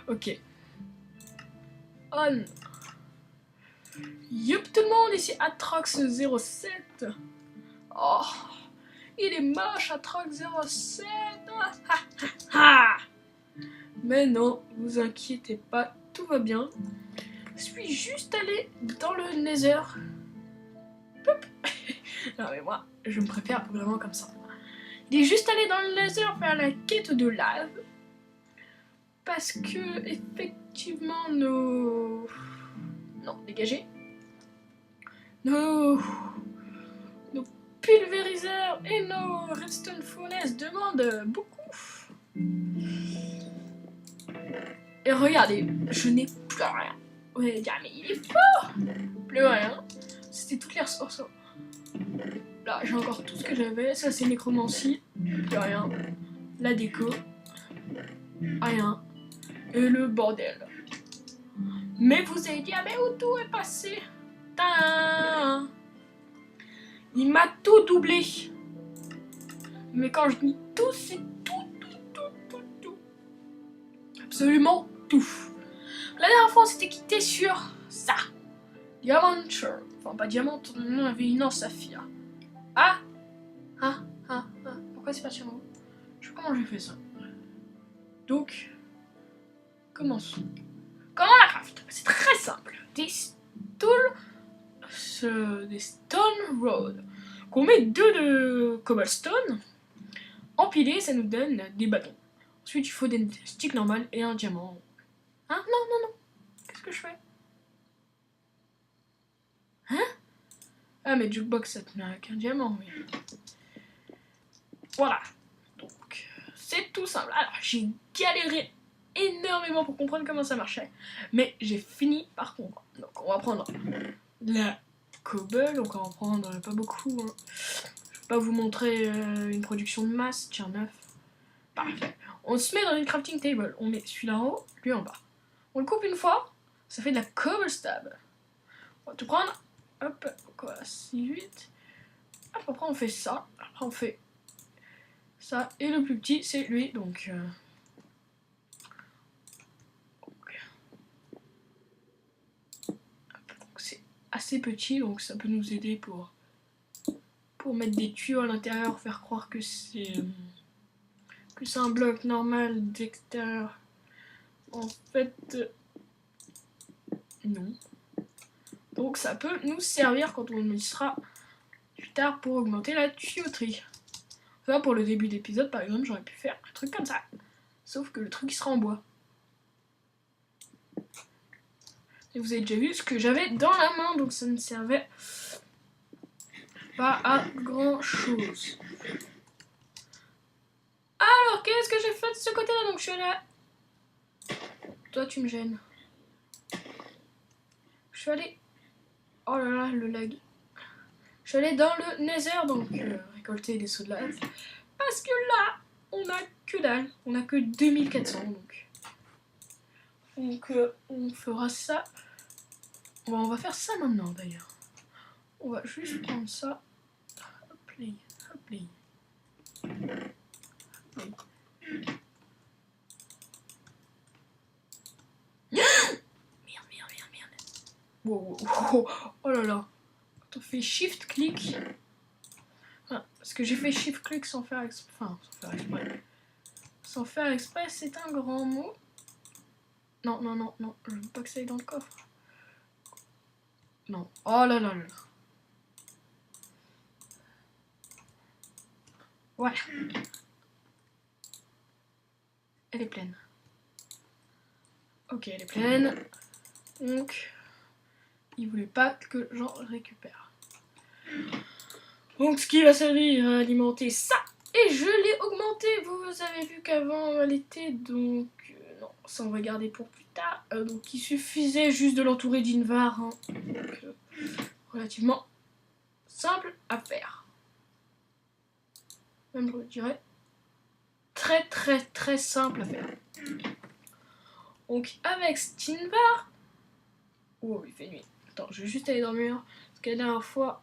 Ok. On. Yup tout le monde, ici Atrox07. Oh, il est moche Atrox07. Mais non, vous inquiétez pas, tout va bien. Je suis juste allé dans le Nether. Non mais moi, je me prépare vraiment comme ça. Il est juste allé dans le Nether faire la quête de lave. Parce que, effectivement, nos... Non, dégagez. Nos pulvériseurs et nos redstone furnaces demandent beaucoup. Et regardez, je n'ai plus rien. Vous allez dire, mais il est fort. Plus rien. C'était toutes les ressources. Là, j'ai encore tout ce que j'avais. Ça, c'est nécromancie. Plus rien. La déco. Rien. Et le bordel. Mais vous allez dire, mais où tout est passé? Tadam! Il m'a tout doublé. Mais quand je dis tout, c'est tout. Absolument tout. La dernière fois, on s'était quitté sur ça. Diamanture. Enfin, pas diamant, on avait une en saphir. Ah. Pourquoi c'est pas sur moi? Je sais pas comment j'ai fait ça. Donc, commençons. Comment la craft? C'est très simple. Des stone road. Qu'on met 2 de cobblestone. Empilés, ça nous donne des bâtons. Ensuite, il faut des sticks normales et un diamant. Hein? Non. Qu'est-ce que je fais? Hein? Ah, mais jukebox, ça tenait avec un diamant, oui. Voilà. Donc, c'est tout simple. Alors, j'ai galéré énormément pour comprendre comment ça marchait. Mais j'ai fini par comprendre. Donc, on va prendre la cobble. Donc, on va en prendre pas beaucoup. Hein. Je vais pas vous montrer une production de masse. Tiens, 9. Parfait. On se met dans une crafting table. On met celui-là en haut, lui en bas. On le coupe une fois. Ça fait de la cobblestab. On va tout prendre. Hop, quoi, 6, 8. Hop, après on fait ça. Après on fait ça. Et le plus petit, c'est lui. Donc c'est assez petit. Donc ça peut nous aider pour mettre des tuyaux à l'intérieur. Faire croire que c'est un bloc normal d'extérieur. En fait, non. Donc ça peut nous servir quand on utilisera plus tard pour augmenter la tuyauterie. Ça, pour le début d'épisode, par exemple, j'aurais pu faire un truc comme ça. Sauf que le truc il sera en bois. Et vous avez déjà vu ce que j'avais dans la main, donc ça ne servait pas à grand chose. Alors, qu'est-ce que j'ai fait de ce côté-là? Donc je suis là. Toi, tu me gênes. Je suis allée. Oh là là, le lag. Je suis allée dans le Nether, donc récolter des sauts de lave. Parce que là, on a que dalle. On a que 2400, donc. Donc, on fera ça. Bon, on va faire ça maintenant, d'ailleurs. On va juste prendre ça. Hop là. Merde. Wow. Oh là là. Quand on fait shift-click. Parce que j'ai fait shift-click sans faire exprès. Enfin, sans faire exprès. Sans faire exprès, c'est un grand mot. Non. Je veux pas que ça aille dans le coffre. Non. Oh là là. Voilà. Elle est pleine. Ok, elle est pleine. Donc, il voulait pas que j'en récupère. Donc, ce qui va servir à alimenter ça. Et je l'ai augmenté. Vous avez vu qu'avant, elle était donc... non, ça on va garder pour plus tard. Donc, il suffisait juste de l'entourer d'une var. Hein. Donc, relativement simple à faire. Même, je dirais, très simple à faire. Donc, avec Stinvar... Oh, il fait nuit. Attends, je vais juste aller dormir. Parce que la dernière fois,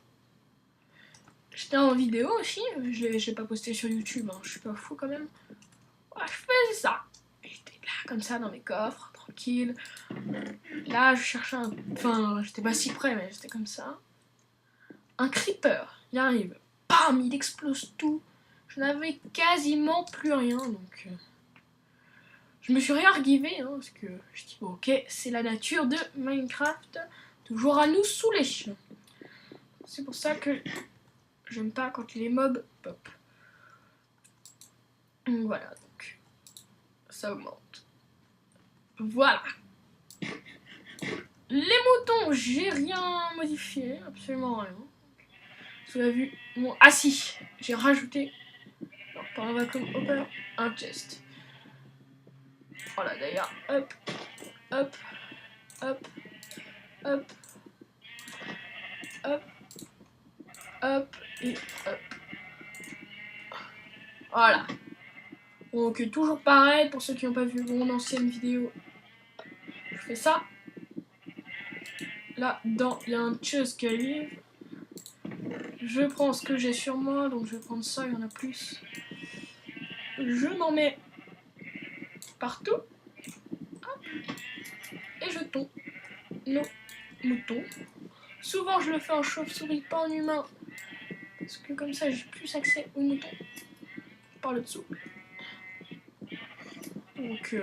j'étais en vidéo aussi. Je l'ai pas posté sur YouTube. Hein. Je suis pas fou quand même. Ouais, je faisais ça. J'étais là. comme ça dans mes coffres, tranquille. Là, je cherchais un... Enfin, j'étais pas si près, mais j'étais comme ça. Un creeper, il arrive. Bam, il explose tout. Je n'avais quasiment plus rien, donc... Je me suis réarguivé, hein, parce que je dis, bon, ok, c'est la nature de Minecraft, toujours à nous saouler. C'est pour ça que j'aime pas quand les mobs pop. Donc voilà, donc ça augmente. Voilà. Les moutons, j'ai rien modifié, absolument rien. Vous avez vu mon... Ah si, j'ai rajouté, alors, par un vacuum hopper, un chest. Voilà d'ailleurs, hop, hop, hop, hop, hop, hop et hop. Voilà. Donc toujours pareil, pour ceux qui n'ont pas vu mon ancienne vidéo, je fais ça. Là, dedans, il y a un chest qui arrive. Je prends ce que j'ai sur moi, donc je vais prendre ça, il y en a plus. Je m'en mets partout. Hop. Et je tombe nos moutons. Souvent, je le fais en chauve-souris, pas en humain. Parce que comme ça, j'ai plus accès aux moutons. Par le dessous. Donc,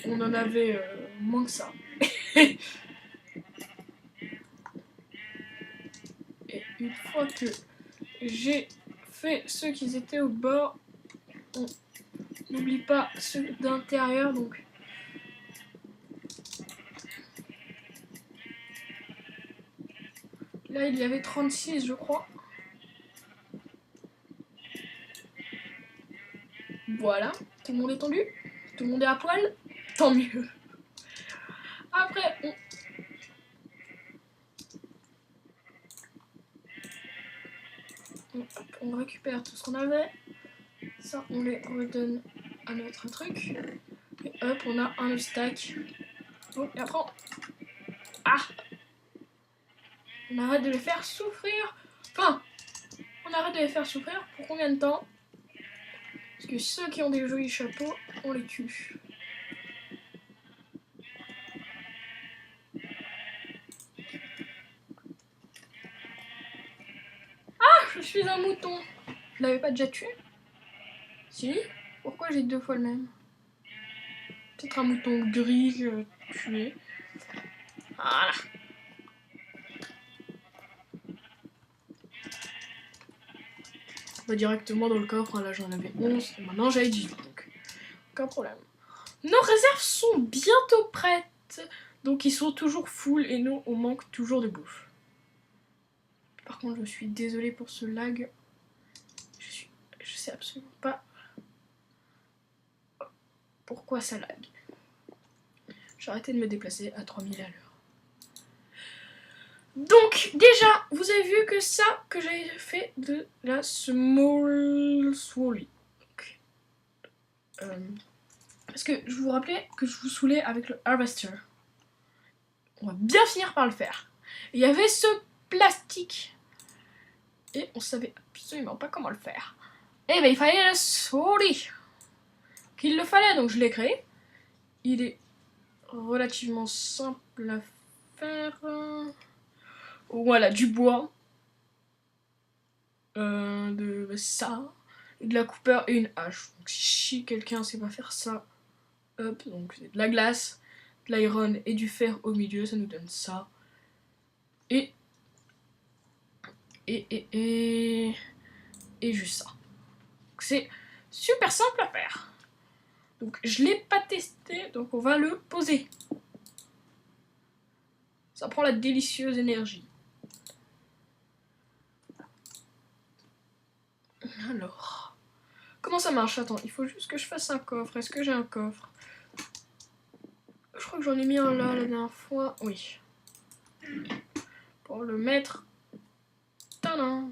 on en avait moins que ça. Et une fois que j'ai fait ceux qui étaient au bord, on n'oublie pas ceux d'intérieur. Donc, là, il y avait 36, je crois. Voilà, tout le monde est tendu, tout le monde est à poil, tant mieux. Après, on récupère tout ce qu'on avait. Ça, on les redonne à notre truc. Et hop, on a un stack. Oh, et après, on arrête de les faire souffrir. Enfin, on arrête de les faire souffrir pour combien de temps? Parce que ceux qui ont des jolis chapeaux, on les tue. Ah, je suis un mouton. Je l'avais pas déjà tué? Si? Pourquoi j'ai 2 fois le même? Peut-être un mouton gris tué. Voilà. On va directement dans le coffre. Là, j'en avais 11. Et maintenant, j'avais 18. Donc, aucun problème. Nos réserves sont bientôt prêtes. Donc, ils sont toujours full. Et nous, on manque toujours de bouffe. Par contre, je suis désolée pour ce lag. Je sais absolument pas pourquoi ça lag. J'ai arrêté de me déplacer à 3000 à l'heure. Donc, déjà, vous avez vu que ça, que j'ai fait de la small swally. Parce que je vous rappelais que je vous saoulais avec le harvester. On va bien finir par le faire. Il y avait ce plastique. Et on savait absolument pas comment le faire. Et ben il fallait le swally. Qu'il le fallait, donc je l'ai créé. Il est relativement simple à faire. Voilà, du bois. De ça. De la coupeur et une hache. Donc si quelqu'un sait pas faire ça, hop, donc c'est de la glace, de l'iron et du fer au milieu, ça nous donne ça. Et juste ça. C'est super simple à faire. Donc je l'ai pas testé, donc on va le poser. Ça prend la délicieuse énergie. Alors, comment ça marche? Attends, il faut juste que je fasse un coffre. Est-ce que j'ai un coffre? Je crois que j'en ai mis un là la dernière fois. Oui. Pour le mettre. Tadam!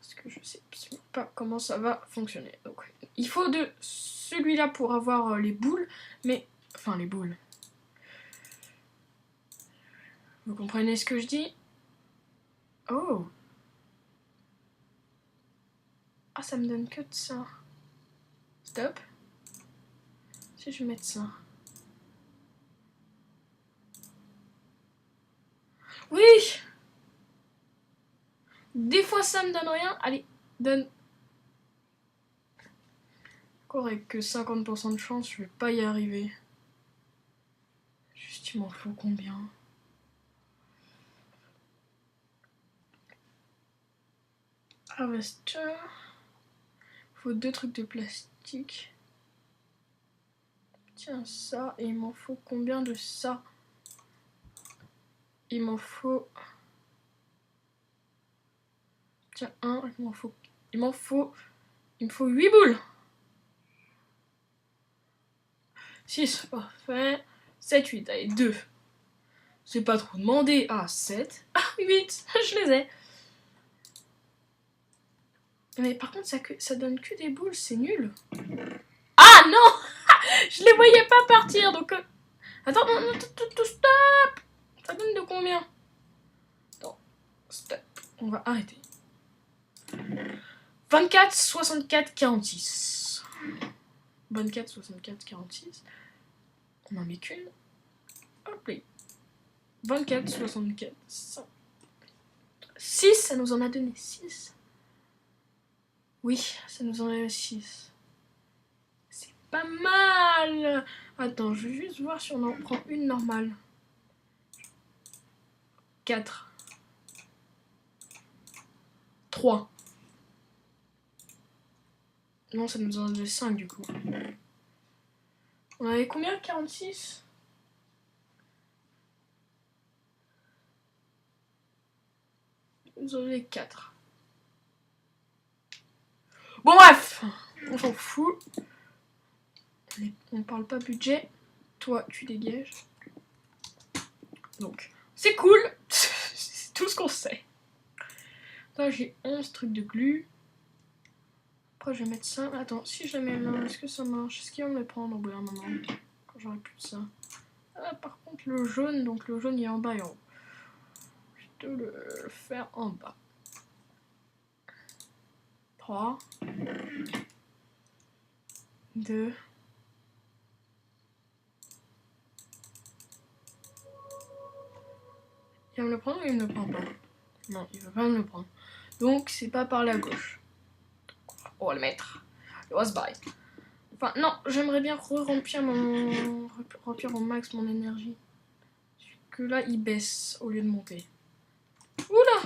Parce que je sais absolument pas comment ça va fonctionner. Donc, il faut de celui-là pour avoir les boules. Mais, enfin les boules. Vous comprenez ce que je dis? Oh! Ah, ça me donne que de ça. Stop. Si je vais mettre ça. Oui! Des fois ça me donne rien. Allez, donne. Encore avec que 50% de chance, je vais pas y arriver. Juste, il m'en faut combien? Harvester. Il faut 2 trucs de plastique. Tiens, ça. Et il m'en faut combien de ça? Il m'en faut... Tiens, il me faut 8 boules. 6, parfait. 7, 8, allez, 2. C'est pas trop demandé. Ah, 7. Ah, 8, je les ai. Mais par contre, ça donne que des boules, c'est nul. Ah non. Je les voyais pas partir, donc... Attends, non, stop. Ça donne de combien? Attends, stop. On va arrêter. 24, 64, 46. 24, 64, 46. On n'en met qu'une. Hop là. 24, 64, 5. 6, ça nous en a donné 6. Oui, ça nous en a donné 6. C'est pas mal. Attends, je vais juste voir si on en prend une normale. 4. 3. Non, ça nous en a donné 5 du coup. On avait combien? 46? Nous en avez 4. Bon bref, on s'en fout. On parle pas budget. Toi, tu dégages. Donc, c'est cool. C'est tout ce qu'on sait. Là, j'ai 11 trucs de glu. Après, je vais mettre ça. Attends, si je la mets là, est-ce que ça marche? Est-ce qu'il va me le prendre au bout d'un moment? Quand j'aurai plus de ça. Ah, par contre, le jaune, donc le jaune, il est en bas et en haut. Je vais le faire en bas. 3. 2. Il va me le prendre ou il ne le prend pas? Non, il va pas me le prendre. Donc, c'est pas par la gauche. On va le mettre. Le was-by. Enfin, non, j'aimerais bien remplir au max mon énergie. Que là, il baisse au lieu de monter. Oula!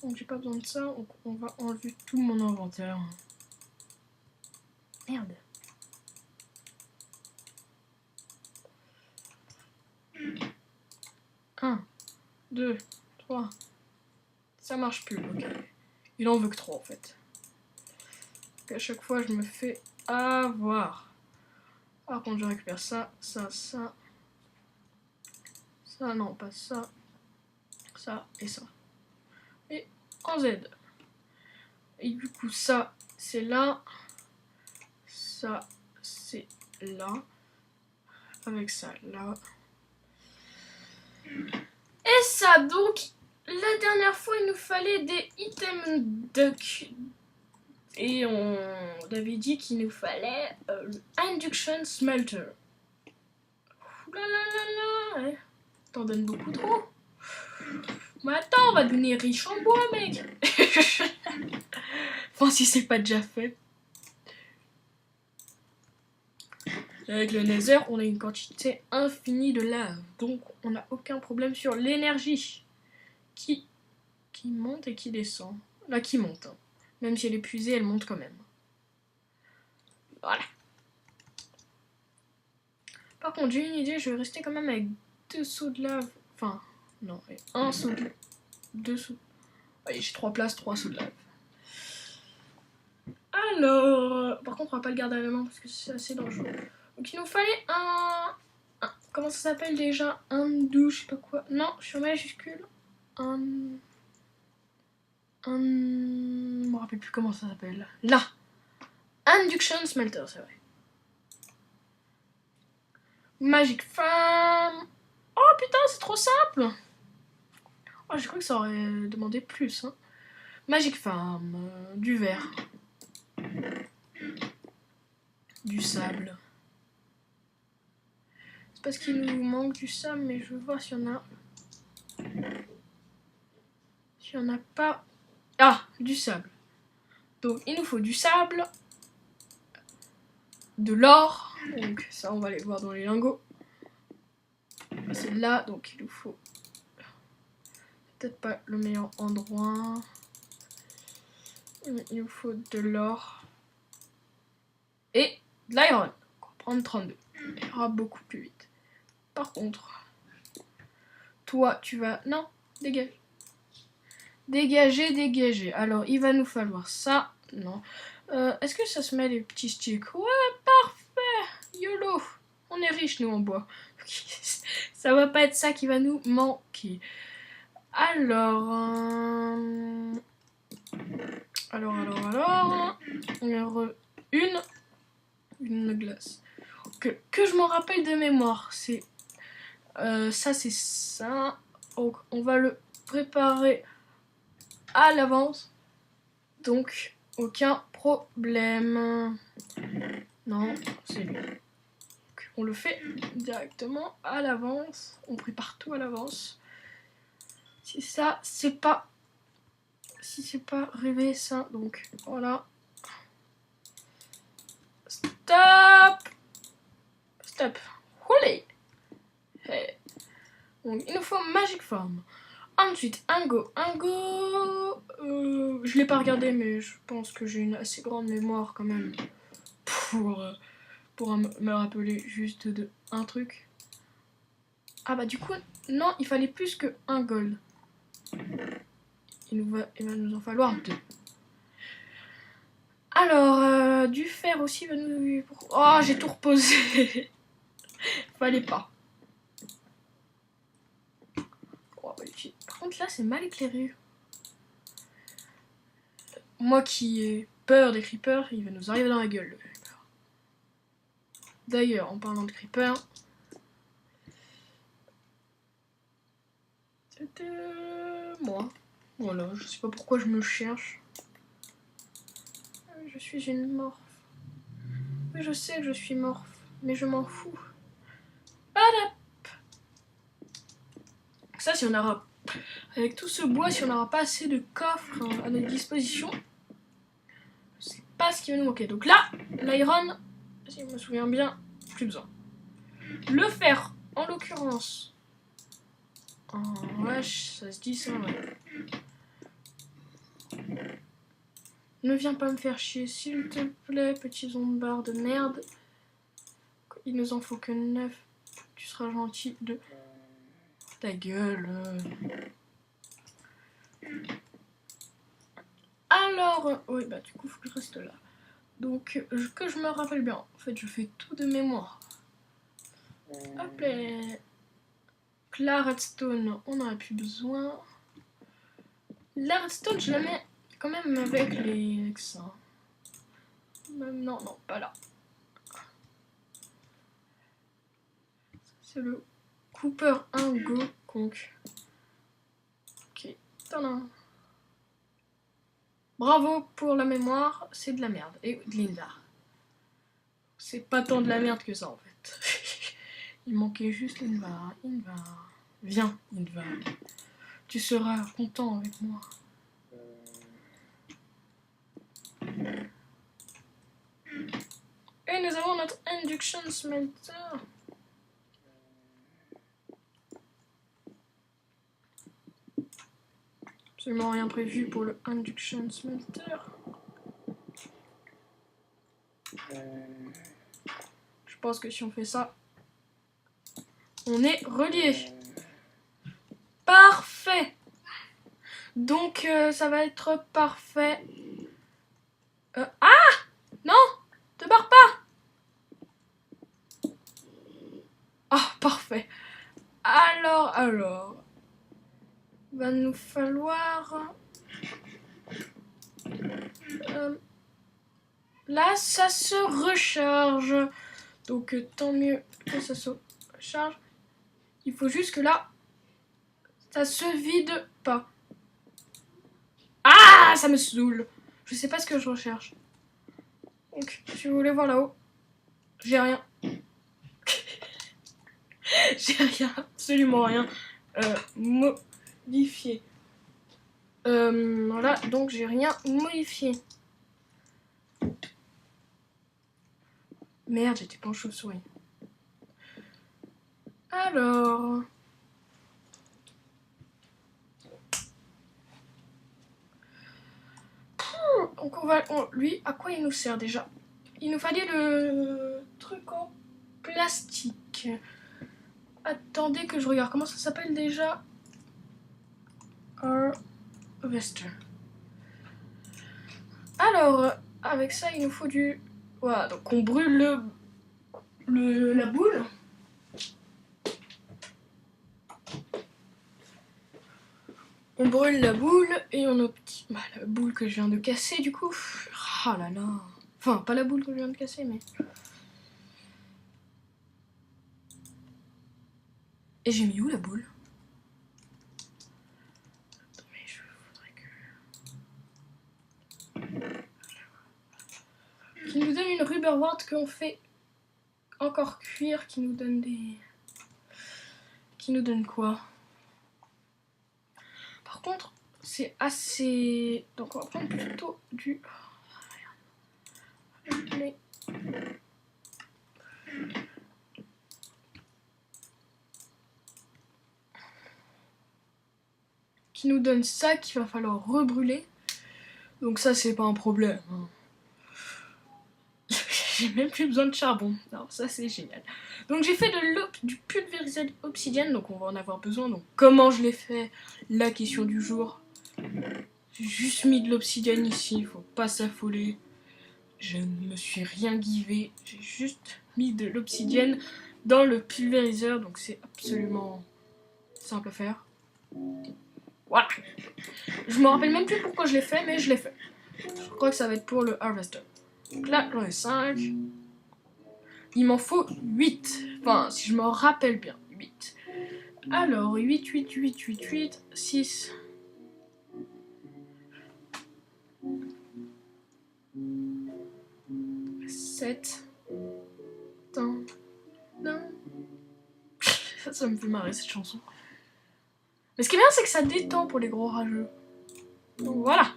Donc, j'ai pas besoin de ça. Donc, on va enlever tout mon inventaire. Merde. Un, 2, 3. Ça marche plus, ok. Il en veut que 3 en fait. Donc à chaque fois, je me fais avoir. Par contre, je récupère ça, ça, ça. Ça, non, pas ça. Ça et ça. Et en Z. Et du coup, ça, c'est là. Ça, c'est là. Avec ça, là. Et ça, donc, la dernière fois, il nous fallait des items duck. Et on avait dit qu'il nous fallait le induction smelter. Ouh là, ouais. T'en donnes beaucoup trop. Mais attends, on va devenir riche en bois, mec. Enfin, si c'est pas déjà fait. Avec le Nether, on a une quantité infinie de lave. Donc, on n'a aucun problème sur l'énergie. Qui monte et qui descend. Là, qui monte. Hein. Même si elle est épuisée, elle monte quand même. Voilà. Par contre, j'ai une idée. Je vais rester quand même avec 2 seaux de lave. Enfin, non, un seau de lave. 2 seaux. Allez, j'ai 3 places, 3 seaux de lave. Alors, par contre, on va pas le garder à la main parce que c'est assez dangereux. Donc, il nous fallait un comment ça s'appelle déjà? Un douche, je sais pas quoi. Non, sur majuscule. Je me rappelle plus comment ça s'appelle. Là. Induction smelter, c'est vrai. Magic Farm. Oh putain, c'est trop simple. Oh, j'ai cru que ça aurait demandé plus. Hein. Magic Farm, du verre. Du sable. C'est parce qu'il nous manque du sable, mais je veux voir s'il y en a. S'il n'y en a pas. Ah, du sable. Donc il nous faut du sable, de l'or. Donc ça, on va aller voir dans les lingots. C'est là, donc il nous faut. Peut-être pas le meilleur endroit. Il nous faut de l'or. Et de l'iron. On va prendre 32. Il ira beaucoup plus vite. Par contre, toi, tu vas... Non, dégage. Dégager. Alors, il va nous falloir ça. Non. Est-ce que ça se met les petits sticks? Ouais, parfait. YOLO. On est riche, nous, en bois. Ça va pas être ça qui va nous manquer. Alors... Alors... Une glace. Que je m'en rappelle de mémoire. C'est... ça, c'est ça. Donc, on va le préparer à l'avance. Donc, aucun problème. Non, c'est lui. On le fait directement à l'avance. On prépare tout à l'avance. Si ça, c'est pas... Si c'est pas rêvé ça, donc voilà. Stop. Houlé. Hey. Donc, il nous faut Magic Farm. Ensuite, un go. Je l'ai pas regardé, mais je pense que j'ai une assez grande mémoire quand même pour me rappeler juste de un truc. Ah bah du coup, non, il fallait plus que un gold. Il va nous en falloir 2. Alors, du fer aussi va nous... Oh, j'ai tout reposé. Fallait pas. Oh, par contre, là, c'est mal éclairé. Moi qui ai peur des creepers, il va nous arriver dans la gueule, le creeper. D'ailleurs, en parlant de creeper... C'était moi. Voilà, je sais pas pourquoi je me cherche. Je suis une morphe. Oui, je sais que je suis morphe, mais je m'en fous. Adap. Ça, si on aura... Avec tout ce bois, si on n'aura pas assez de coffres à notre disposition, c'est pas ce qui va nous manquer. Donc là, l'iron, si je me souviens bien, plus besoin. Le fer, en l'occurrence... Oh, wesh, ça se dit ça, ouais. Ne viens pas me faire chier, s'il te plaît, petit zombard de merde. Il nous en faut que 9. Tu seras gentil de... Ta gueule. Alors... Oui, bah du coup, faut que je reste là. Donc, que je me rappelle bien. En fait, je fais tout de mémoire. Hop là. La redstone, on n'en a plus besoin. La redstone, je la mets quand même avec les... Avec ça. Même, non, pas là. C'est le Cooper 1 Go Conk. Ok, tadam. Bravo pour la mémoire, c'est de la merde. Et de l'Indar. C'est pas tant de la merde que ça en fait. Il manquait juste l'Indar. Viens, Indar. Tu seras content avec moi. Et nous avons notre Induction Smelter. Absolument rien prévu pour le Induction Smelter. Je pense que si on fait ça, on est relié. Parfait. Donc ça va être parfait. Ah non, te barre pas. Ah, parfait. Alors, va nous falloir... là, ça se recharge. Donc, tant mieux que ça se recharge. Il faut juste que là, ça se vide pas. Ah, ça me saoule. Je sais pas ce que je recherche. Donc, si vous voulez voir là-haut, j'ai rien. J'ai rien, absolument rien modifié. Voilà, donc j'ai rien modifié. Merde, j'étais pas en chauve-souris. Alors... Donc lui, à quoi il nous sert déjà? Il nous fallait le truc en plastique. Attendez que je regarde. Comment ça s'appelle déjà? Harvester. Alors, avec ça, il nous faut du... Voilà, donc on brûle la boule. On brûle la boule et on obtient... Bah, la boule que je viens de casser, du coup. Ah là là. Enfin, pas la boule que je viens de casser, mais... Et j'ai mis où la boule? Mais je voudrais que... Qui nous donne une rubber wand qu'on fait encore cuire, qui nous donne des... Qui nous donne quoi? Par contre, c'est assez... Donc on va prendre plutôt du... Qui nous donne ça qu'il va falloir rebrûler. Donc ça, c'est pas un problème. J'ai même plus besoin de charbon. Alors ça, c'est génial. Donc j'ai fait du pulvérisé obsidienne, donc on va en avoir besoin. Donc comment je l'ai fait? La question du jour. J'ai juste mis de l'obsidienne ici, faut pas s'affoler. Je ne me suis rien givé, j'ai juste mis de l'obsidienne dans le pulvériseur, donc c'est absolument simple à faire. Voilà. Je me rappelle même plus pourquoi je l'ai fait, mais je l'ai fait. Je crois que ça va être pour le harvester. Donc là, j'en ai 5. Il m'en faut 8. Enfin, si je me rappelle bien, 8. Alors, 8, 8, 8, 8, 8, 6. Ça me fait marrer cette chanson. Mais ce qui est bien, c'est que ça détend pour les gros rageux. Donc voilà.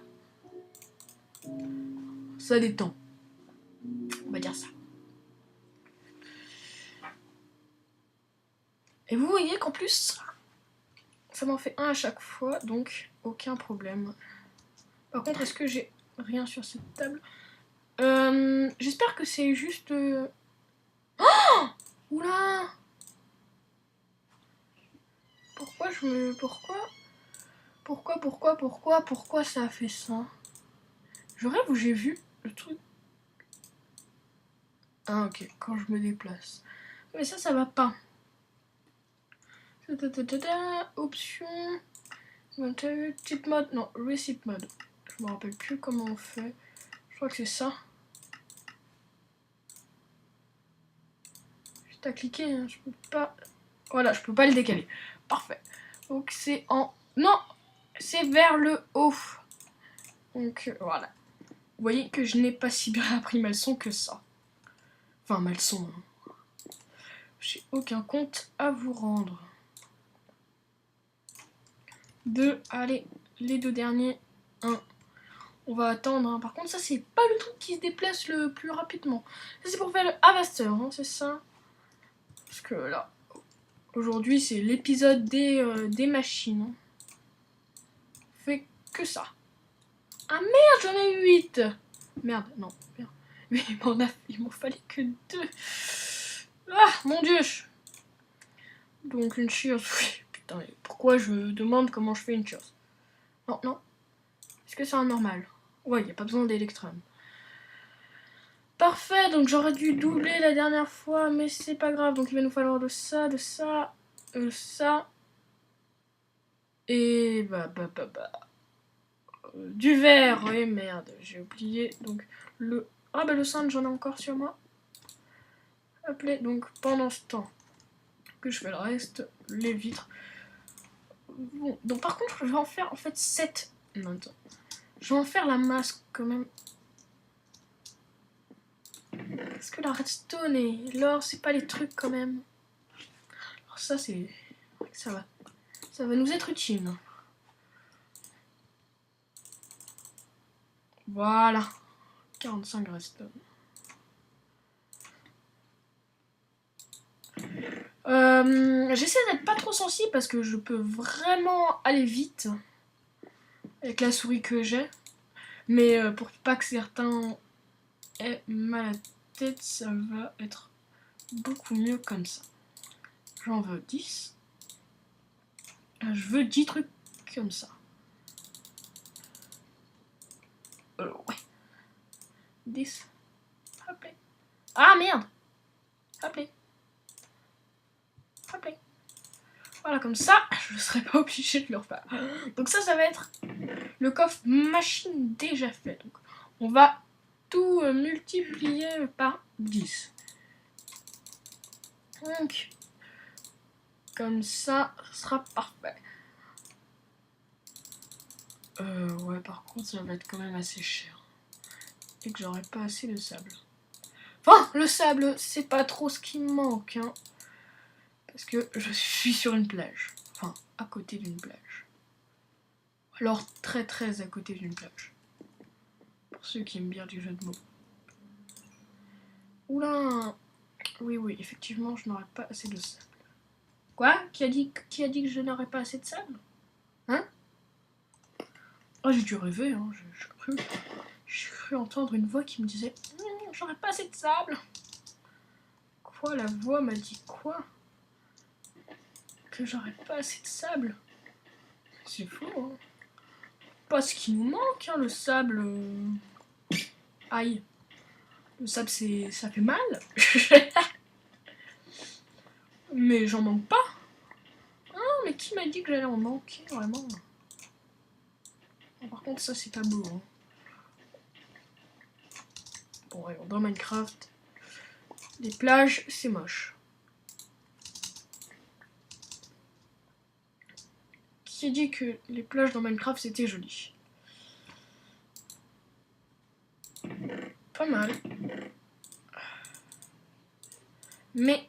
Ça détend. On va dire ça. Et vous voyez qu'en plus, ça m'en fait un à chaque fois, donc aucun problème. Par contre, est-ce que j'ai rien sur cette table? J'espère que c'est juste... Oh! Oula! Pourquoi ça a fait ça? Je rêve où j'ai vu le truc. Ah ok, quand je me déplace. Mais ça va pas. Option. Type mode. Non, receipt mode. Je me rappelle plus comment on fait. Je crois que c'est ça. Juste à cliquer, hein, je peux pas. Voilà, je peux pas le décaler. Parfait. Donc c'est en. Non! C'est vers le haut. Donc voilà. Vous voyez que je n'ai pas si bien appris ma leçon que ça. Enfin, ma leçon. Hein. J'ai aucun compte à vous rendre. 2, allez, les 2 derniers. 1. On va attendre. Hein. Par contre, ça, c'est pas le truc qui se déplace le plus rapidement. Ça, c'est pour faire le harvester, hein, c'est ça. Parce que là, aujourd'hui, c'est l'épisode des machines. Hein. Fait que ça. Ah merde, j'en ai 8. Merde, non. Merde. Mais il m'en fallait que 2. Ah, mon dieu. Donc, une shears. Putain, pourquoi je demande comment je fais une shears? Non, non. Est-ce que c'est un normal? Ouais, il n'y a pas besoin d'électron. Parfait, donc j'aurais dû doubler la dernière fois, mais c'est pas grave. Donc il va nous falloir de ça, ça. Et du verre, oui, merde, j'ai oublié. Donc le... Ah bah le sand, j'en ai encore sur moi. Appelez, donc pendant ce temps que je fais le reste, les vitres. Bon, donc par contre, je vais en faire en fait 7. Non, attends. Je vais en faire la masse quand même. Parce que la redstone et l'or, c'est pas les trucs quand même. Alors ça, c'est... Ça va nous être utile. Voilà. 45 redstone. J'essaie d'être pas trop sensible parce que je peux vraiment aller vite avec la souris que j'ai. Mais pour pas que certains aient mal à la tête, ça va être beaucoup mieux comme ça. J'en veux 10. Je veux 10 trucs comme ça. Ouais. 10. Hop. Ah merde. Hop. Hop. Voilà, comme ça, je ne serai pas obligé de le refaire. Donc ça va être le coffre machine déjà fait. Donc on va tout multiplier par 10. Donc, comme ça, ce sera parfait. Ouais, par contre, ça va être quand même assez cher. Et que j'aurai pas assez de sable. Enfin, le sable, c'est pas trop ce qui me manque, hein. Parce que je suis sur une plage. Enfin, à côté d'une plage. Alors, très très à côté d'une plage. Pour ceux qui aiment bien du jeu de mots. Oula! Oui, effectivement, je n'aurai pas assez de sable. Quoi? Qui a dit que je n'aurais pas assez de sable? Hein? Oh, j'ai dû rêver, hein. J'ai cru entendre une voix qui me disait j'aurais pas assez de sable. Quoi? La voix m'a dit quoi? Que j'aurais pas assez de sable? C'est faux, hein. Pas ce qui nous manque, hein, le sable. Aïe. Le sable, ça fait mal. Mais j'en manque pas. Ah, mais qui m'a dit que j'allais en manquer, vraiment? Par contre, ça, c'est pas beau, hein. Bon, alors, dans Minecraft, les plages, c'est moche. Qui a dit que les plages dans Minecraft, c'était joli? Pas mal. Mais...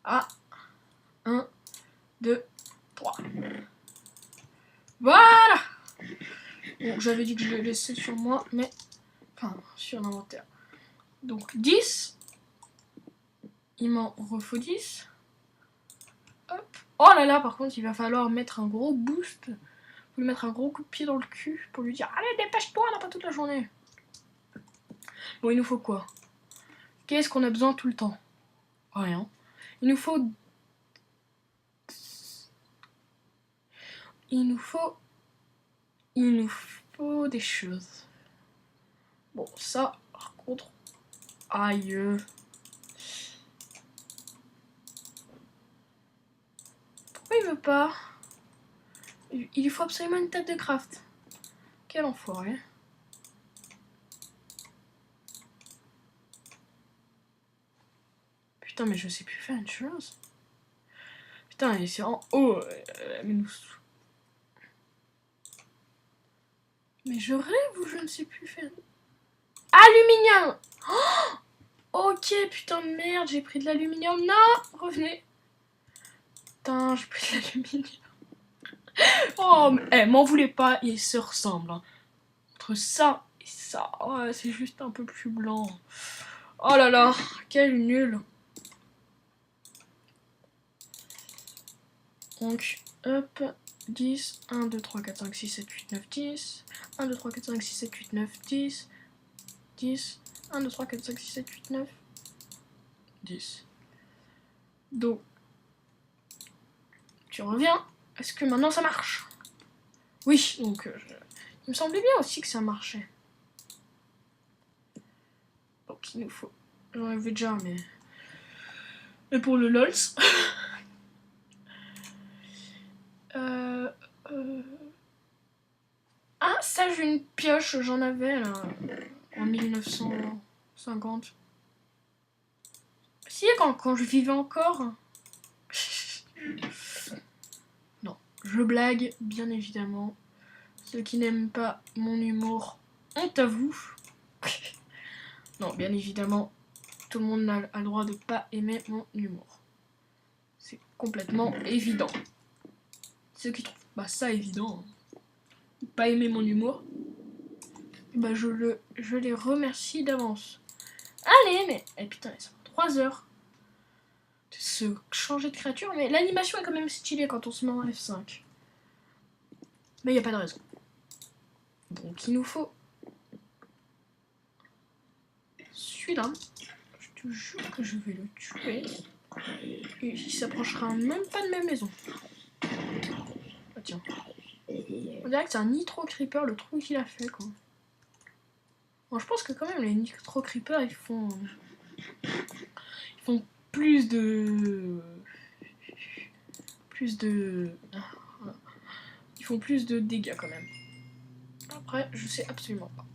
Ah, 1, 2, 3. Voilà! Bon, j'avais dit que je le laissais sur moi, mais... Enfin, sur l'inventaire. Donc, 10. Il m'en refaut 10. Hop. Oh là là, par contre, il va falloir mettre un gros boost. Faut lui mettre un gros coup de pied dans le cul pour lui dire allez, dépêche-toi, on n'a pas toute la journée. Bon, il nous faut quoi? Qu'est-ce qu'on a besoin tout le temps? Rien. Il nous faut... Il nous faut des choses. Bon, ça, par contre... Aïe. Pourquoi il veut pas? Il lui faut absolument une table de craft. Quel enfoiré. Putain, mais je sais plus faire une chose. Putain, c'est en haut. Mais je rêve ou je ne sais plus faire. Aluminium! Oh, ok, putain de merde, j'ai pris de l'aluminium. Non, revenez. Putain, j'ai pris de l'aluminium. Oh, mais m'en voulez pas, ils se ressemblent. Hein. Entre ça et ça, oh, c'est juste un peu plus blanc. Oh là là, quel nul. Donc, hop, 10, 1, 2, 3, 4, 5, 6, 7, 8, 9, 10. 1, 2, 3, 4, 5, 6, 7, 8, 9, 10. 10. 1, 2, 3, 4, 5, 6, 7, 8, 9. 10. Donc, tu reviens. Est-ce que maintenant ça marche? Oui, donc il me semblait bien aussi que ça marchait. Donc il nous faut... J'en avais déjà, mais pour le LOLs. Ah, ça j'ai une pioche, j'en avais là, en 1950. Si, quand je vivais encore. Non, je blague, bien évidemment. Ceux qui n'aiment pas mon humour, honte à vous. Non, bien évidemment, tout le monde a le droit de pas aimer mon humour. C'est complètement évident. Ceux qui trouvent pas ça évident, hein, pas aimer mon humour, bah je les remercie d'avance. Allez, mais... Eh putain, ça fait 3 heures de se changer de créature, mais l'animation est quand même stylée quand on se met en F5. Mais y a pas de raison. Donc il nous faut celui-là. Je te jure que je vais le tuer. Et il s'approchera même pas de ma maison. Ah tiens. On dirait que c'est un nitro creeper le trou qu'il a fait quoi. Bon, je pense que quand même les nitro creepers ils font plus de ils font plus de dégâts quand même. Après, je sais absolument pas.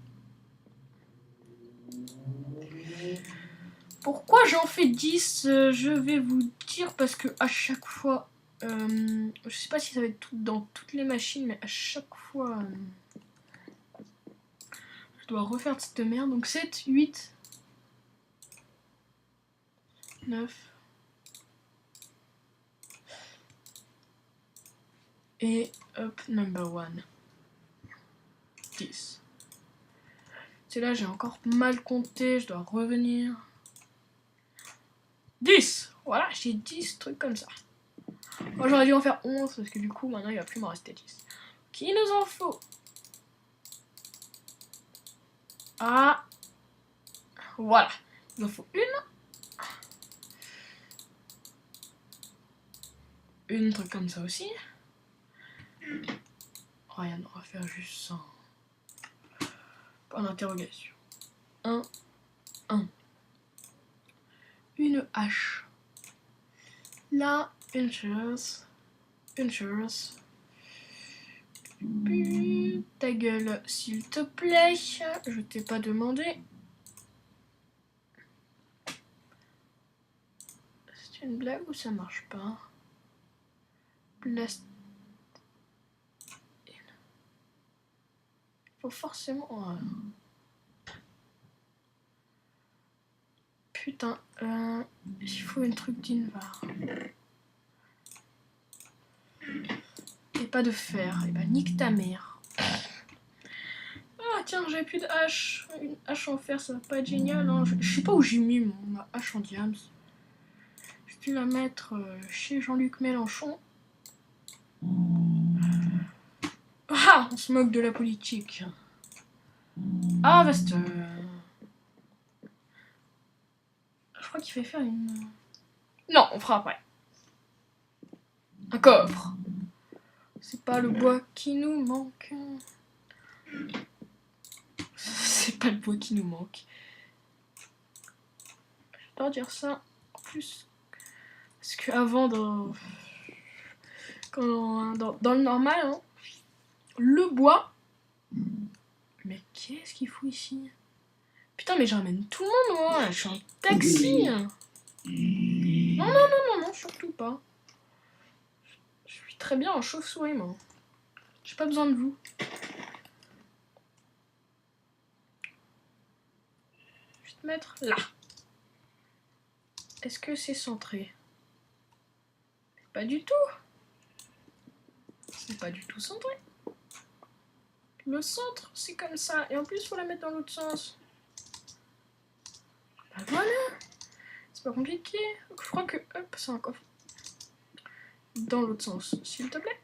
Pourquoi j'en fais 10 je vais vous dire parce que à chaque fois je sais pas si ça va être dans toutes les machines mais à chaque fois je dois refaire cette merde. Donc 7, 8, 9 et hop, number 1. 10. C'est là, j'ai encore mal compté, je dois revenir. 10. Voilà, j'ai 10 trucs comme ça. Moi, j'aurais dû en faire 11 parce que du coup, maintenant, il va plus m'en rester 10. Qui nous en faut? Ah. Voilà. Il nous en faut une truc comme ça aussi. Rien, on va faire juste ça. Point d'interrogation. 1. Une hache. Là, une chose. Ta gueule, s'il te plaît. Je t'ai pas demandé. C'est une blague ou ça marche pas? Blast. Faut forcément... Putain, il faut un truc d'invar. Et pas de fer. Et bah nique ta mère. Ah tiens, j'ai plus de hache. Une hache en fer, ça va pas être génial. Hein. Je sais pas où j'ai mis ma hache en diams. J'ai dû la mettre chez Jean-Luc Mélenchon. Ah, on se moque de la politique. Ah, vaste. Je crois qu'il fait faire une... Non, on fera après. Un coffre. C'est pas le bois qui nous manque. C'est pas le bois qui nous manque. Je dois dire ça en plus. Parce qu'avant, dans le normal, hein, le bois. Mais qu'est-ce qu'il fout ici? Putain, mais je ramène tout le monde, moi. Je suis en taxi. Non, surtout pas. Je suis très bien en chauve-souris, moi. J'ai pas besoin de vous. Je vais te mettre là. Est-ce que c'est centré? Pas du tout. C'est pas du tout centré. Le centre, c'est comme ça. Et en plus, il faut la mettre dans l'autre sens. Bah voilà. C'est pas compliqué. Je crois que... Hop, c'est un coffre. Dans l'autre sens, s'il te plaît.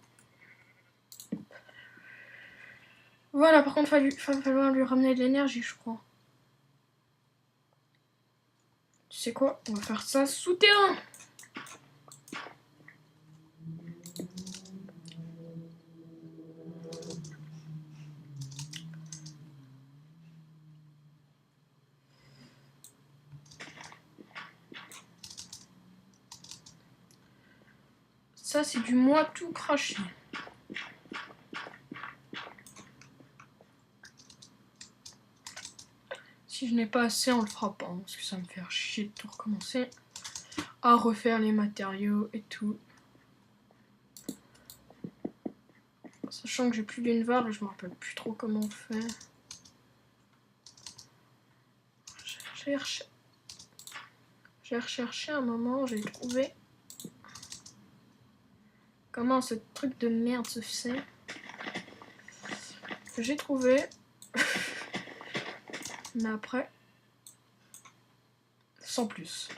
Voilà, par contre, il va falloir lui ramener de l'énergie, je crois. Tu sais quoi? On va faire ça souterrain. Ça, c'est du moi tout craché. Si je n'ai pas assez, on le fera pas, hein, parce que ça me fait chier de tout recommencer. à refaire les matériaux et tout. Sachant que j'ai plus d'une valve, je me rappelle plus trop comment on fait. J'ai recherché un moment, j'ai trouvé comment ce truc de merde se fait. J'ai trouvé. Mais après, sans plus.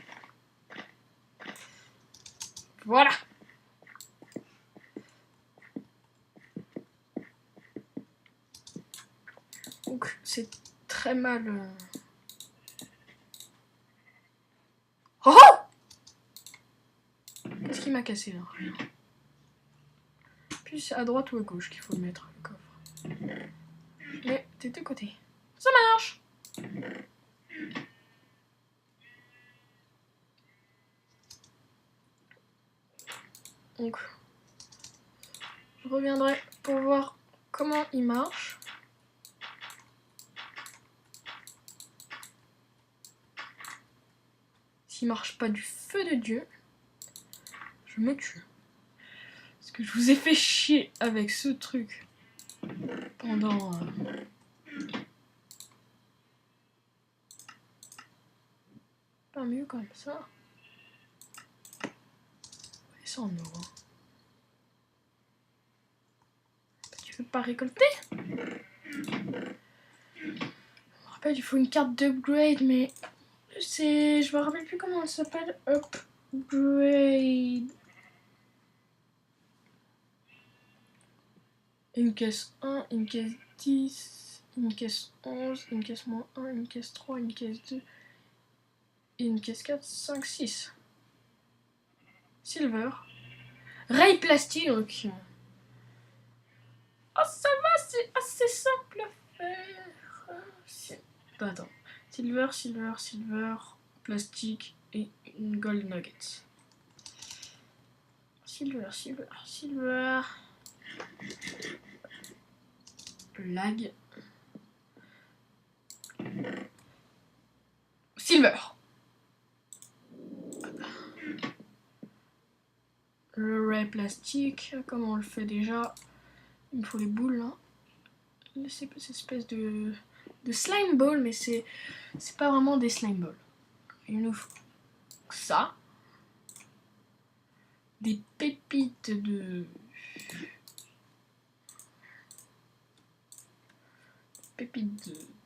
Voilà. Donc c'est très mal. Oh! Qu'est-ce qui m'a cassé là? Rien. Puis c'est à droite ou à gauche qu'il faut le mettre, le coffre. Mais des deux côtés. Ça marche! Donc, je reviendrai pour voir comment il marche. S'il marche pas du feu de Dieu, je me tue. Parce que je vous ai fait chier avec ce truc pendant... Pas mieux comme ça. Et ça en euros. Tu veux pas récolter? Je me rappelle, il faut une carte d'upgrade, mais c'est... Je me rappelle plus comment elle s'appelle. Upgrade. Une caisse 1, une caisse 10, une caisse 11, une caisse moins 1, une caisse 3, une caisse 2, et une caisse 4, 5, 6. Silver. Ray plastique, donc... Oh, ça va, c'est assez simple à faire. Attends. Silver, silver, silver, plastique et une gold nugget. Silver, silver, silver. Lag. Silver. Le ray plastique, comment on le fait déjà? Il me faut les boules là. C'est cette espèce de slime ball, mais c'est pas vraiment des slime balls. Il nous faut ça. Des pépites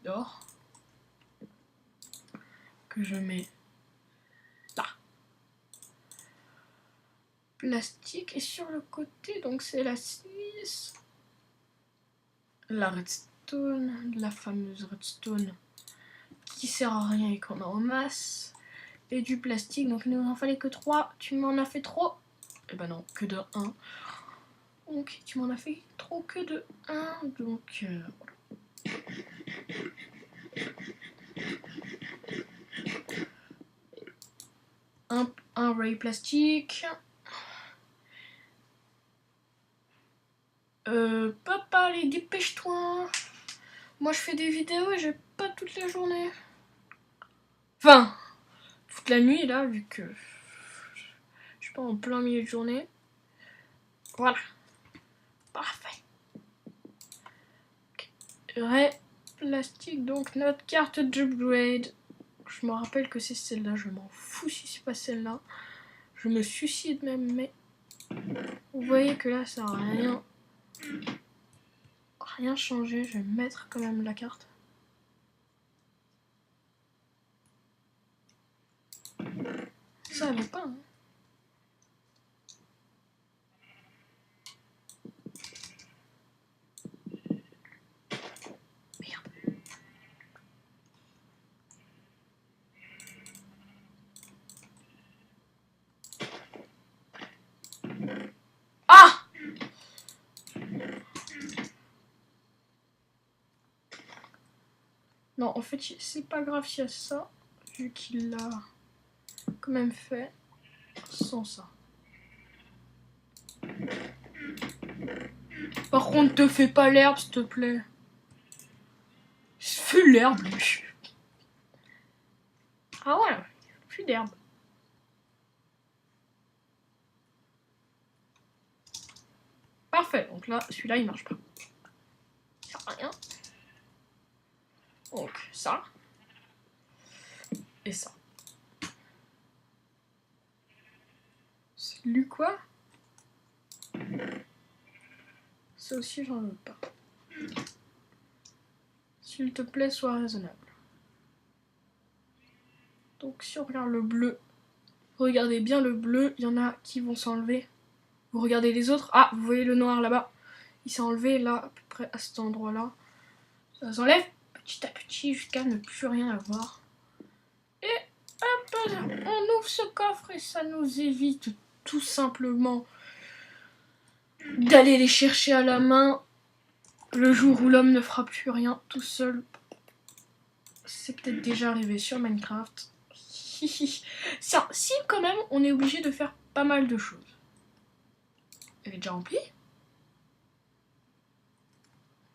d'or que je mets là. Plastique et sur le côté, donc c'est la 6. La redstone, la fameuse redstone qui sert à rien et qu'on a en masse. Et du plastique, donc il nous en fallait que 3. Tu m'en as fait trop. Eh ben non, que de 1. Donc tu m'en as fait trop que de 1. Donc un ray plastique. Papa, allez, dépêche-toi. Moi je fais des vidéos et j'ai pas toute la journée. Enfin, toute la nuit là, vu que je suis pas en plein milieu de journée. Voilà. Parfait. Ray plastique, donc notre carte d'upgrade. Je me rappelle que c'est celle-là, je m'en fous si c'est pas celle-là. Je me suicide même, mais vous voyez que là ça a rien changé. Je vais mettre quand même la carte. Ça va pas, hein. Merde. Ah! Non, en fait, c'est pas grave s'il y a ça, vu qu'il l'a quand même fait sans ça. Par contre, te fais pas l'herbe, s'il te plaît. Fais l'herbe, lui. Ah ouais, plus d'herbe. Parfait, donc là, celui-là, il marche pas. Il sert à rien. Donc, ça. Et ça. Celui quoi? Ça aussi, j'en veux pas. S'il te plaît, sois raisonnable. Donc, si on regarde le bleu, regardez bien le bleu, il y en a qui vont s'enlever. Vous regardez les autres. Ah, vous voyez le noir là-bas? Il s'est enlevé là, à peu près à cet endroit-là. Ça s'enlève petit à petit jusqu'à ne plus rien avoir. Et hop, on ouvre ce coffre et ça nous évite tout simplement d'aller les chercher à la main le jour où l'homme ne fera plus rien tout seul. C'est peut-être déjà arrivé sur Minecraft. Si quand même on est obligé de faire pas mal de choses. Elle est déjà remplie?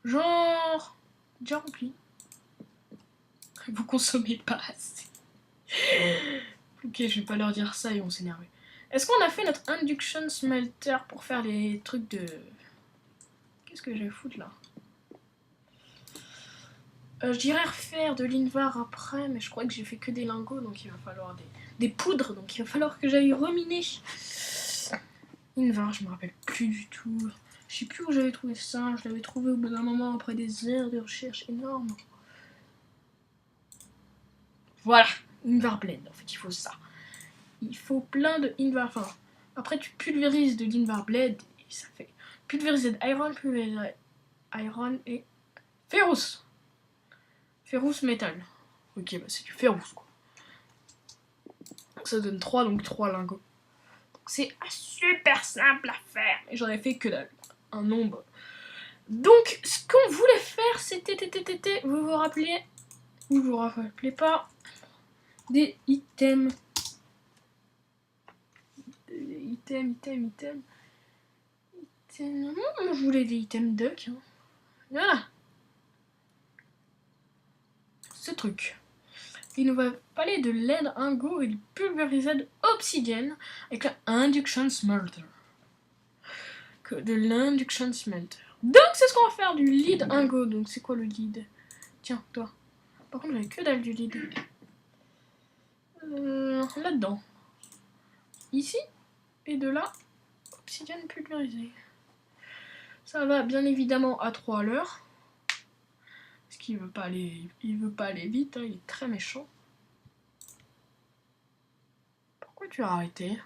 Genre... déjà remplie. Vous consommez pas assez. Ok, je vais pas leur dire ça, ils vont s'énerver. Est-ce qu'on a fait notre induction smelter pour faire les trucs de... Qu'est-ce que je vais foutre là? Je dirais refaire de l'invar après, mais je crois que j'ai fait que des lingots, donc il va falloir des poudres, donc il va falloir que j'aille reminer. Invar, je me rappelle plus du tout. Je sais plus où j'avais trouvé ça, je l'avais trouvé au bout d'un moment après des heures de recherche énormes. Voilà, Invar Blend, en fait il faut ça. Il faut plein de Invar, enfin, après tu pulvérises de l'Invar Blend et ça fait pulvériser Iron, pulvériser Iron et Ferrous. Ferrous métal. Ok, bah c'est du Ferrous quoi. Ça donne 3, donc 3 lingots. C'est super simple à faire. Et j'en ai fait que dalle. Un nombre. Donc, ce qu'on voulait faire, c'était... Vous vous rappelez? Ou vous vous rappelez pas? Des items. Items. Moi, je voulais des items duck. Hein. Voilà. Ce truc. Il nous va parler de LED ingot et de pulvérisade obsidienne avec la induction smelter. De l'induction smelter. Donc c'est ce qu'on va faire du lead ingot. Donc c'est quoi le lead? Tiens, toi. Par contre j'avais que dalle du lead. Là-dedans. Ici. Et de là, obsidienne pulvérisée. Ça va bien évidemment à 3 à l'heure. Parce qu'il veut pas aller vite, hein, il est très méchant. Pourquoi tu as arrêté?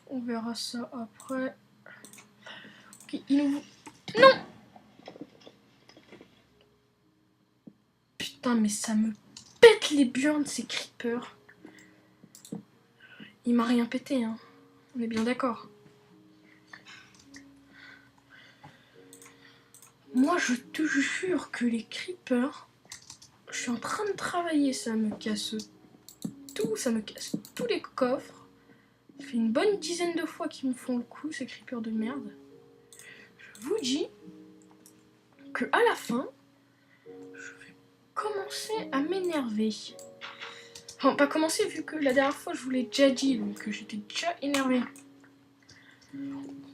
On verra ça après. Ok, il nous... Non! Putain, mais ça me pète les burnes, ces creepers. Il m'a rien pété, hein. On est bien d'accord. Moi, je te jure que les creepers, je suis en train de travailler, ça me casse tout, ça me casse tous les coffres. Ça fait une bonne dizaine de fois qu'ils me font le coup, ces creepers de merde. Je vous dis que à la fin, je vais commencer à m'énerver. Enfin, pas commencer vu que la dernière fois je vous l'ai déjà dit, donc j'étais déjà énervée.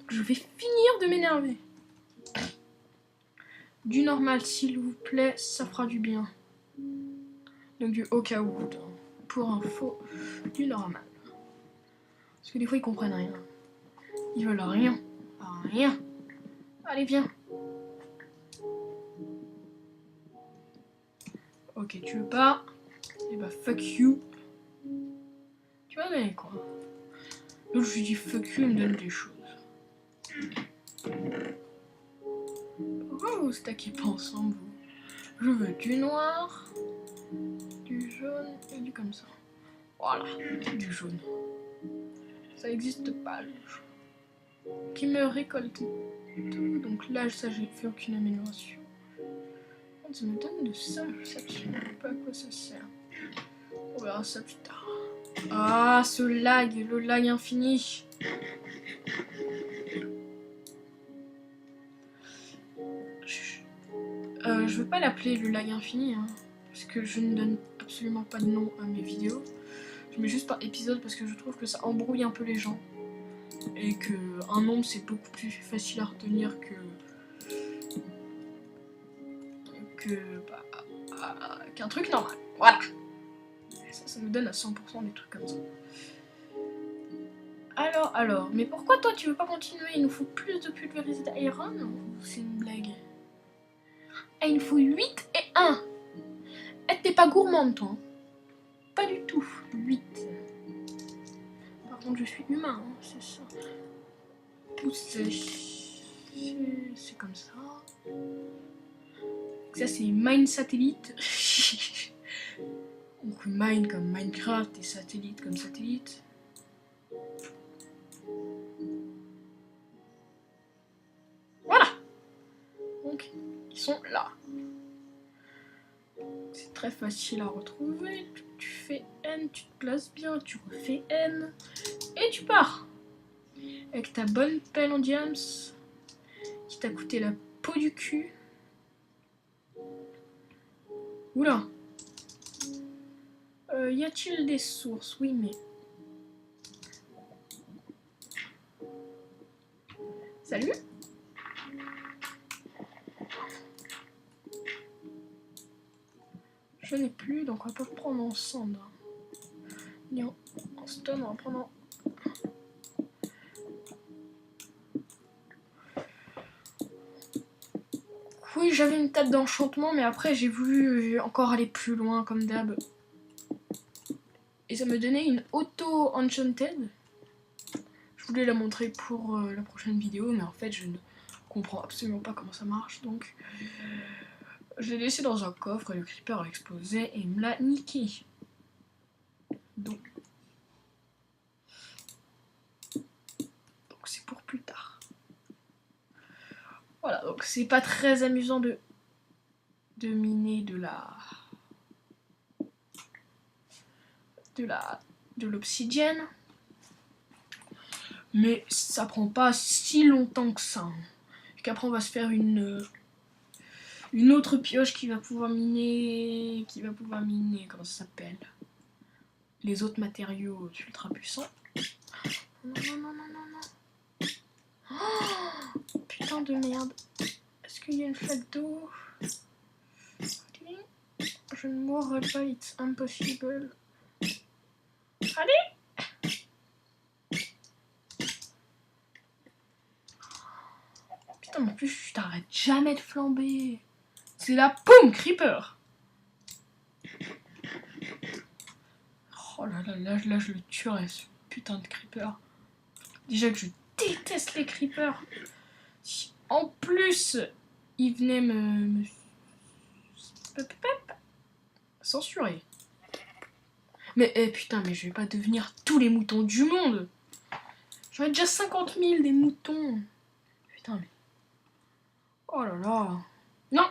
Je vais finir de m'énerver. Du normal, s'il vous plaît, ça fera du bien. Donc du au cas où, pour info, du normal. Parce que des fois ils comprennent rien. Ils veulent rien. Rien. Allez, viens. Ok, tu veux pas? Et bah fuck you. Tu vas donner quoi? Donc je lui dis fuck you, il me donne des choses. Pourquoi vous stackez pas ensemble vous? Je veux du noir, du jaune et du comme ça. Voilà, du jaune. Ça existe pas le jaune. Qui me récolte tout. Donc là, ça j'ai fait aucune amélioration. Ça me donne de ça, je sais absolument pas à quoi ça sert. On verra ça plus tard. Ah, ce lag, le lag infini. Je veux pas l'appeler le lag infini, hein, parce que je ne donne absolument pas de nom à mes vidéos. Je mets juste par épisode parce que je trouve que ça embrouille un peu les gens. Et que un nombre c'est beaucoup plus facile à retenir qu'un truc normal. Voilà. Ça me donne à 100% des trucs comme ça. Alors, mais pourquoi toi tu veux pas continuer? Il nous faut plus de pulvérisé d'iron? C'est une blague. Ah, il nous faut 8 et 1. Eh, t'es pas gourmande toi? Pas du tout. 8. Par contre, je suis humain, hein, c'est ça. Pousser. C'est comme ça. Ça, c'est mine satellite. Donc, mine comme Minecraft et satellite comme satellite. Voilà. Donc, ils sont là. C'est très facile à retrouver. Tu fais N, tu te places bien, tu refais N. Et tu pars. Avec ta bonne pelle en diams. Qui t'a coûté la peau du cul. Oula. Y a-t-il des sources? Oui, mais... Salut. Je n'ai plus, donc on va pas prendre en cendre. Ni en stone, on va prendre en... Oui, j'avais une table d'enchantement, mais après j'ai voulu encore aller plus loin, comme d'hab. Et ça me donnait une auto-enchanted. Je voulais la montrer pour la prochaine vidéo, mais en fait je ne comprends absolument pas comment ça marche, donc... Je l'ai laissé dans un coffre et le creeper a explosé et me l'a niqué. Donc c'est pour plus tard. Voilà, donc c'est pas très amusant de miner de l'obsidienne. Mais ça prend pas si longtemps que ça. Qu'après on va se faire une autre pioche qui va pouvoir miner, comment ça s'appelle, les autres matériaux ultra puissants. Non. Oh, putain de merde. Est-ce qu'il y a une flaque d'eau? Je ne mourrai pas, it's impossible. Allez! Putain, mais en plus, je t'arrête jamais de flamber. C'est la poum, creeper. Oh là, je le tuerais, ce putain de creeper. Déjà que je déteste les creepers. Si en plus, il venait me censurer. Mais putain, mais je vais pas devenir tous les moutons du monde. J'en ai déjà 50 000 des moutons. Putain, mais... Oh là là. Non.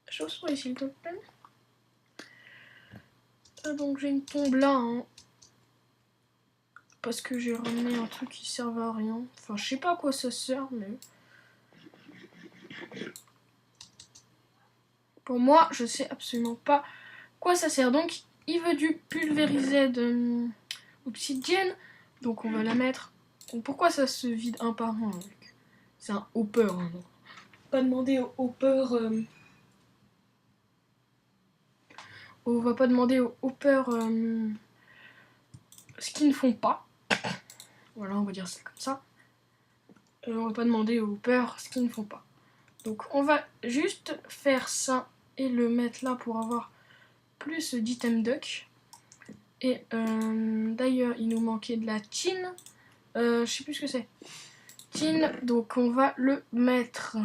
Chauve-souris, s'il te plaît. Donc j'ai une tombe là, hein. Parce que j'ai ramené un truc qui servait à rien. Enfin, je sais pas à quoi ça sert, mais... Pour moi, je sais absolument pas quoi ça sert. Donc, il veut du pulvérisé de obsidienne. Donc, on va la mettre... Donc, pourquoi ça se vide un par un? C'est un hopper. Hein, donc. Pas demander au hopper... On va pas demander aux hoppers ce qu'ils ne font pas. Voilà, on va dire ça comme ça. On va pas demander aux hoppers ce qu'ils ne font pas. Donc on va juste faire ça et le mettre là pour avoir plus d'item duck. Et d'ailleurs, il nous manquait de la tin. Je sais plus ce que c'est. Tin, donc on va le mettre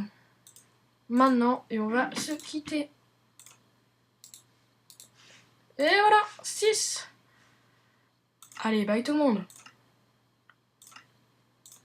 maintenant et on va se quitter. Et voilà, 6. Allez, bye tout le monde.